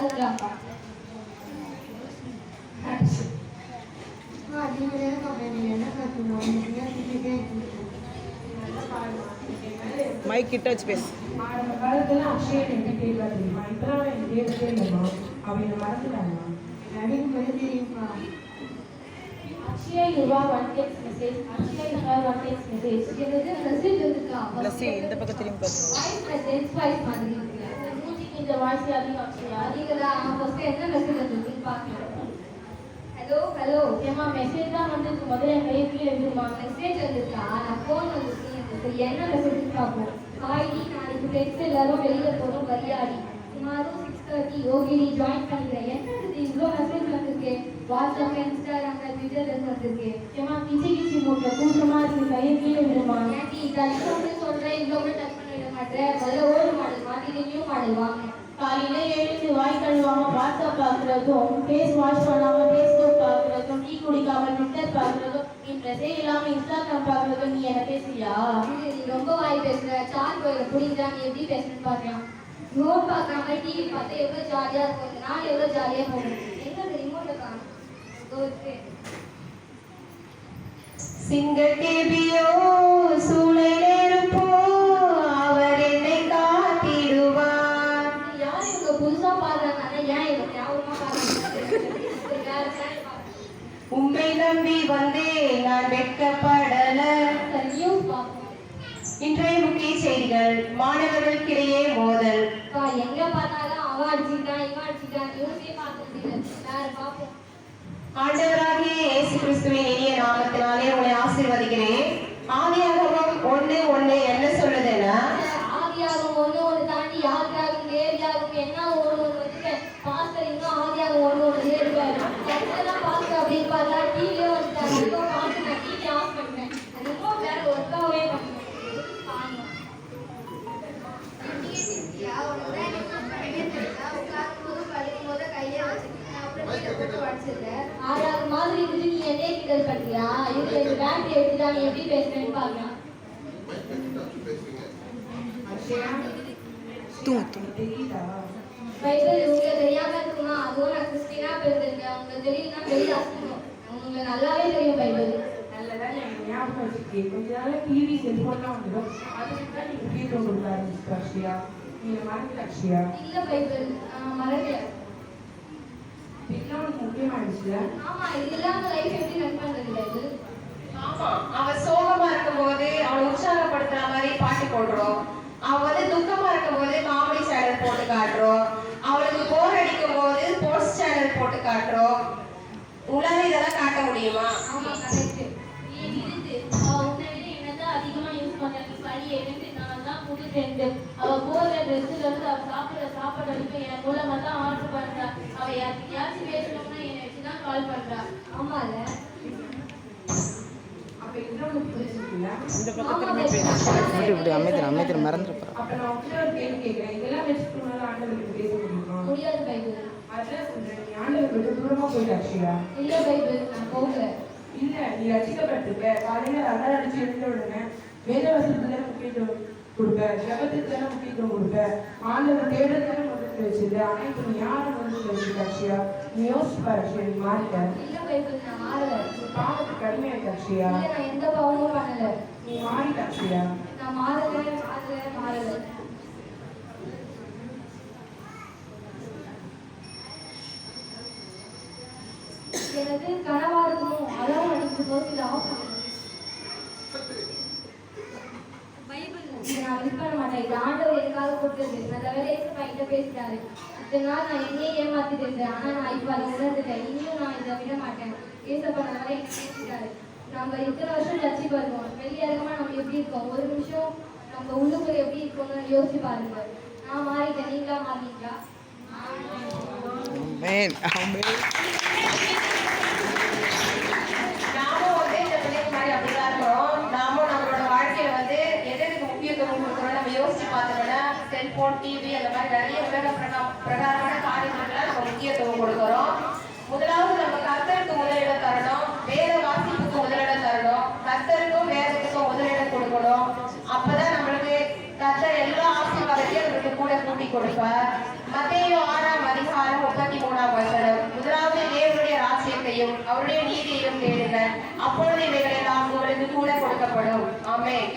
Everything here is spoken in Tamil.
அதுதான்ப்பா. மைக் கிட்ட வச்சு பேசு. ஆரம்ப காலத்துல அக்ஷயன் எனக்கு தேவை தெரியுமா? இப்பெல்லாம் எனக்கு தேவையே இல்லைம்மா. அவன் என்னை மறந்துட்டாமா. எனக்கு தெரியுமா? Akshay, you have one text message. Akshay, you have one text message. என்னது மெசேஜ் வந்துருக்கா? லஸ்ஸி இந்த பக்கம் திரும்பி பாரு. வாய்ஸ் மெசேஜ் வாய்ஸ் மாதிரி இருக்கு. மூஞ்சிக்கு இந்த வாய்ஸ் யாரும் அக்ஷயா அதிகடா ஃபர்ஸ்ட் என்ன மெசேஜ் வந்துருக்குன்னு பார்க்கலாம். ஹலோ ஏமா மெசேஜ் தான் வந்துருக்கு. முதல்ல என் கையை கீழே எடுத்துமா. மெசேஜ் வந்துருக்கா? நான் ஃபோன் வந்துருக்கு. என்ன மெசேஜ் பார்ப்போம். ஹாய் டி, நாளைக்கு ஃப்ரெண்ட்ஸ் எல்லாரும் வெளியில போறோம் வரியாடி. சுமாரும் 6:30 யோகினி ஜாயின் பண்ணிக்கிறேன். என்னது இவ்வளோ மெசேஜ் வந்திருக்கு? வாட்ஸ்அப், இன்ஸ்டாகிராம்ல, ட்விட்டர்ல வந்திருக்கு. ஏமா கிச்சி மூட்டை கூட்டமா இருக்கு. கையை கீழே விடுமா. ஏன்டி டச் பண்ணி சொல்றேன், இவ்வளோ கூட டச் பண்ண விட மாட்டேன். முதல்ல ஓல்டு மாடல் மாத்தி நியூ மாடல் வாங்க. காலையில எழுந்து வாய் கழுவாம வாட்ஸ்அப் பார்க்கறதும், ஃபேஸ் வாஷ் பண்ணாம ஃபேஸ்புக் பார்க்கறதும், டீ குடிக்காம ட்விட்டர் பார்க்கறதும், நீ ட்ரெஸ்ஸே இல்லாம இன்ஸ்டாகிராம் பார்க்கறதும், நீ என்ன பேசுறியா? நீ ரொம்ப வாய் பேசுற. சார்ஜ் போயிட புரியுதா? நீ எப்படி பேசுறேன்னு பாக்குறான். ரோட் பார்க்காம டிவி பார்த்தா எவ்வளவு ஜாலியா இருக்கும். நான் எவ்வளவு ஜாலியா போகும். எங்க ரிமோட்டை காணும். சிங்கர் கேபியோ சூழலேருப்போ அவர் என்னை காத்திடுவார். யார் இவங்க புதுசா பாடுறாங்க? ஏன் இவங்க ஞாபகமா பாடுறாங்க? உம்மை நம்பி வந்தேன் நான் வெட்கப்படல. நியூஸ் பார்ப்போம். இன்றைய முக்கிய செய்திகள். மாணவர்களுக்கிடையே மோதல். எங்க பார்த்தாலும் அவன் அடிச்சுட்டான் இவன் அடிச்சுட்டான். நியூஸே பார்க்க முடியல. வேற பார்ப்போம். ஆண்டவராகிய இயேசு கிறிஸ்துவின் இனிய நாமத்தினாலே உங்களை ஆசீர்வதிக்கிறேன். ஆதியாகமம் 1:1 என்ன சொல்லுதுன்னா, ஆதியாகமம் 1:1 தாண்டி யாருக்காகவும் லேவியாகவும் என்ன ஒன்று வந்துட்டு பாஸ்டர் இன்னும் ஆதியாகமம் 1:1 இருக்காரு. எல்லாம் பாஸ்டர் அப்படின்னு பார்த்தா டிவியே வந்துட்டாங்க. இப்போ பார்த்து நான் டிவி ஆஃப் பண்ணேன். ரொம்ப வேற ஒர்க்காகவே பண்ணேன். ஆறாவது மாதிரி இருந்து நீ என்னே கிண்டல் பண்றியா? இதுல இந்த பேட்டரி எடுத்துட்டா நீ எப்படி பேசுறேன்னு பாக்கலாம். பைபிள் உங்களுக்கு தெரியாம இருக்குமா? அதுவும் நான் கிறிஸ்டினா பிறந்திருக்கேன். உங்களுக்கு தெரியும்னா வெளியே அசணும். உங்களுக்கு நல்லாவே தெரியும் பைபிள். நல்லதா எனக்கு ஞாபகம் வச்சுக்கே. கொஞ்ச நாள் டிவி செல்போன்லாம் வந்துடும். அதுக்கு தான் நீங்க முக்கியத்துவம் கொடுக்க ஆரம்பிச்சு அக்ஷயா. நீங்க மறந்துட்ட அக்ஷயா. இல்ல பைபிள் மறக்கல. இதெல்லாம் உனக்கு முக்கியமாயிடுச்சுல. ஆமா, இது இல்லாம லைஃப் எப்படி ரன் பண்றது பைபிள்? ஆமா, அவன் சோகமா இருக்கும்போது அவனை உற்சாகப்படுத்துற மாதிரி பாட்டு போடுறோம். அவன் வந்து துக்கமா இருக்கும்போது காமெடி சேனல் போட்டு காட்டுறோம். அவளுக்கு போர் அடிக்கும் போது ஸ்போர்ட்ஸ் சேனல் போட்டு காட்டுறோம். உங்களால இதெல்லாம் காட்ட முடியுமா? ஆமா, கரெக்ட். நீ விருந்து அவ உன்னை விட என்னதான் அதிகமா யூஸ் பண்றாங்க. படி எழுந்து நான் தான் புது ட்ரெண்ட். அவ போற ட்ரெஸ்ல இருந்து அவ சாப்பிடுற சாப்பாடு வரைக்கும் என் மூலமா தான் ஆர்டர் பண்றா. அவ யாருக்கும் பேசணும்னா என்னை வச்சுதான் கால் பண்றா. ஆமால அப்ப இதெல்லாம் உனக்கு புரிஞ்சுக்கல. இந்த பக்கம் திரும்பி பேசு. இப்படி அமைதியா மறந்துட போறா. அப்ப நான் உங்ககிட்ட ஒரு கேள்வி கேட்கிறேன். இதெல்லாம் வச்சுக்கணும்னால ஆண்டவருக்கு பேச முடியுமா? முடியாது பைபிள். அதான் சொல்றேன். நீ ஆண்டவருக்கு விட்டு தூரமா போயிட்ட அக்ஷயா. இல்ல பைபிள், நான் போகல. இல்ல, நீ ரசிக்கப்பட்டிருக்க. காலையில அலாரம் அடிச்சு எழுந்த உடனே வேத வசனத்துக்கு தானே முக்கியத்துவம் கொடுப்ப, ஜபத்துக்கு தானே முக்கியத்துவம் கொடுப்ப, ஆண்டவர் தேடுறது தானே முதல்ல வச்சிருக்க. ஆனா இப்ப நீ யாரை முதல்ல வச்சிருக்க அக்ஷயா? நீ யோசிச்சு பாரு அக்ஷயா, நீ மாறிட்ட. இல்ல பைபிள், நான் மாறல. நீ பாவத்துக்கு கடுமையாயிட்ட அக்ஷயா. இல்ல, நான் எந்த பாவமும் பண்ணல. நீ மாறிட்ட அக்ஷயா. நான் மாறல. எனக்கு கனவா இருக்கணும். அதான் அடிக்கும் போது இதை ஆஃப் பண்ணணும். இதை நான் மிஸ் பண்ண மாட்டேன். இது ஆண்டவர் எனக்காக கொடுத்தது. நல்ல வேலை என்கிட்ட பேசிட்டாரு. இத்தனை நாள் நான் என்னையே ஏமாத்திட்டு இருந்தேன். ஆனா நான் இப்ப அதை உணர்ந்துட்டேன். இன்னும் நான் இதை விட மாட்டேன். பேசப்படனால என்ன பேசிட்டாரு. நம்ம இத்தனை வருஷம் சர்ச்சை வருவோம். வெளியரங்கமா நம்ம எப்படி இருக்கோம்? ஒரு நிமிஷம் நம்ம உள்ளுக்குள்ள எப்படி இருக்கோம்னு யோசிச்சு பாருங்க. நான் மாறிட்டேன். நீங்களா மாறீங்களா? நாமும் வந்து இந்த பிள்ளைங்க மாதிரி அப்படிதான் இருக்கிறோம். நாமும் நம்மளோட வாழ்க்கையில வந்து எதுக்கு முக்கியத்துவம் கொடுக்குறோம் நம்ம யோசிச்சு பார்த்தோம்னா, செல்போன், டிவி அந்த மாதிரி நிறைய உலக பிரகாரமான காரியங்களுக்கெல்லாம் நம்ம முக்கியத்துவம் கொடுக்குறோம். முதலாவது நம்ம கர்த்தருக்கு முதலிடம் தரணும். வேத வாசிப்புக்கு முதலிடம் தரணும். கர்த்தருக்கும் வேதத்துக்கும் முதலிடம் கொடுக்கணும். அப்பதான் நம்மளுக்கு கர்த்தர் எல்லா ஆசீர்வாதத்தையும் நம்மளுக்கு கூட கூட்டி கொடுப்பார். மத்தேயு 6:6 அவருடைய நீதியையும் தேடுங்கள். அப்பொழுது இவைகள் எல்லாம் உங்களுக்கு கூட கொடுக்கப்படும். ஆமென்.